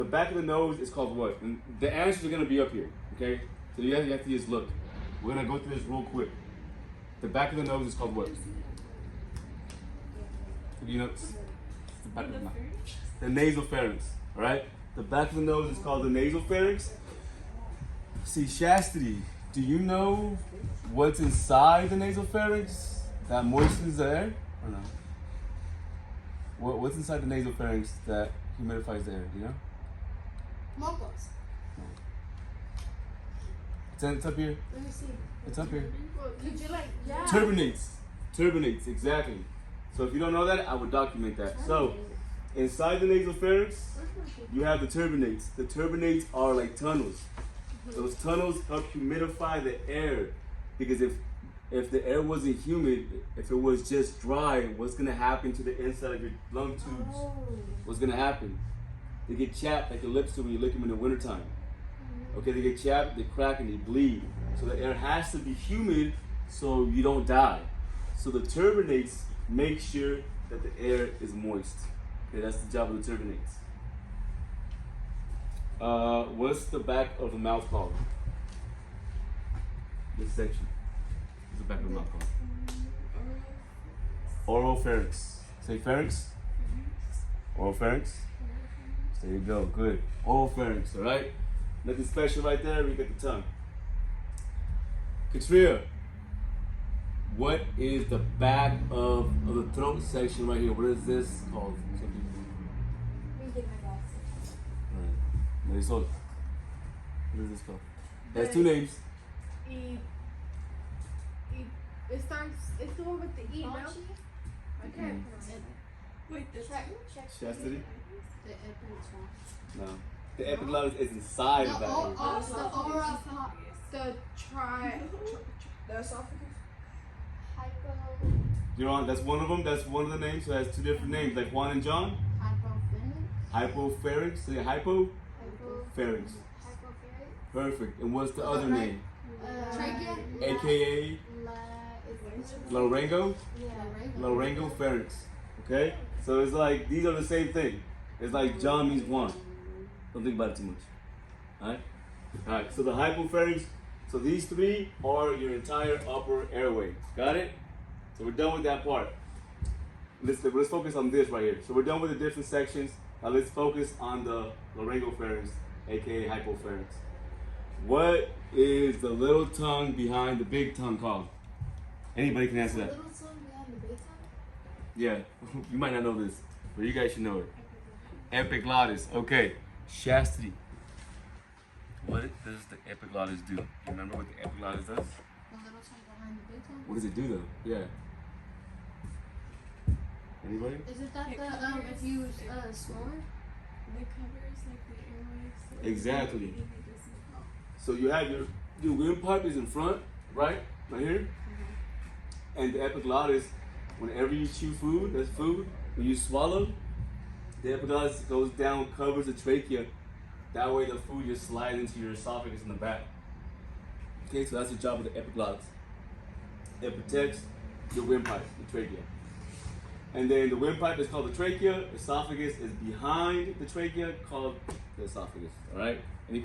The back of the nose is called what? And the answers are gonna be up here, okay? So you have to just look. We're gonna go through this real quick. The back of the nose is called what? You know, it's the back of the mouth. The nasopharynx, all right? The back of the nose is called the nasopharynx. See, Chastity, do you know what's inside the nasopharynx that moistens the air, or no? What's inside the nasopharynx that humidifies the air, do you know? Mucus. It's up here. Let me see. It's up here. Could you like, yeah. Turbinates, exactly. So if you don't know that, I would document that. So, inside the nasopharynx, you have the turbinates. The turbinates are like tunnels. Those tunnels help humidify the air, because if the air wasn't humid, if it was just dry, what's gonna happen to the inside of your lung tubes? What's gonna happen? They get chapped like your lips do when you lick them in the wintertime. Okay, they get chapped, they crack, and they bleed. So the air has to be humid so you don't die. So the turbinates make sure that the air is moist. Okay, that's the job of the turbinates. What's the back of the mouth called? This section. What's the back of the mouth called? Oropharynx. Say pharynx. Oropharynx. There you go, good. Oropharynx, all right? Nothing special right there, we get the tongue. Katria, what is the back of the throat section right here? What is this called? Let me get my glasses. Alright, Marisol, what is this called? It has two names. It starts, it's the one with the E, no? Okay. Wait, this Chastity? the epiglottis. No. The epiglottis is inside of that area. The esophagus. You know, that's one of them. That's one of the names. So it has two different names, like Juan and John. Hypopharynx. Say hypo. Pharynx. Perfect. And what's the other name? Trachea. AKA Laryngo. Yeah. Laryngopharynx. Okay. So it's like these are the same thing. It's like John means Juan. Don't think about it too much. Alright? Alright, so the hypopharynx, so these three are your entire upper airway. Got it? So we're done with that part. Let's focus on this right here. So we're done with the different sections. Now let's focus on the laryngopharynx, aka hypopharynx. What is the little tongue behind the big tongue called? Anybody can answer that. Little tongue behind the big tongue? Yeah, you might not know this, but you guys should know it. Epiglottis. Okay. Chastity. What does the epiglottis do? You remember what the epiglottis does? The little tongue behind the big tongue? What does it do though? Yeah. Anybody? Isn't that the, if you snore? It covers like the airways. So Exactly. it doesn't- So you have your windpipe is in front, right? Right here. And the epiglottis, whenever you chew food, that's food, when you swallow, the epiglottis goes down, covers the trachea. That way the food just slides into your esophagus in the back. Okay, so that's the job of the epiglottis. It protects your windpipe, the trachea. And then the windpipe is called the trachea. Esophagus is behind the trachea, called the esophagus, all right?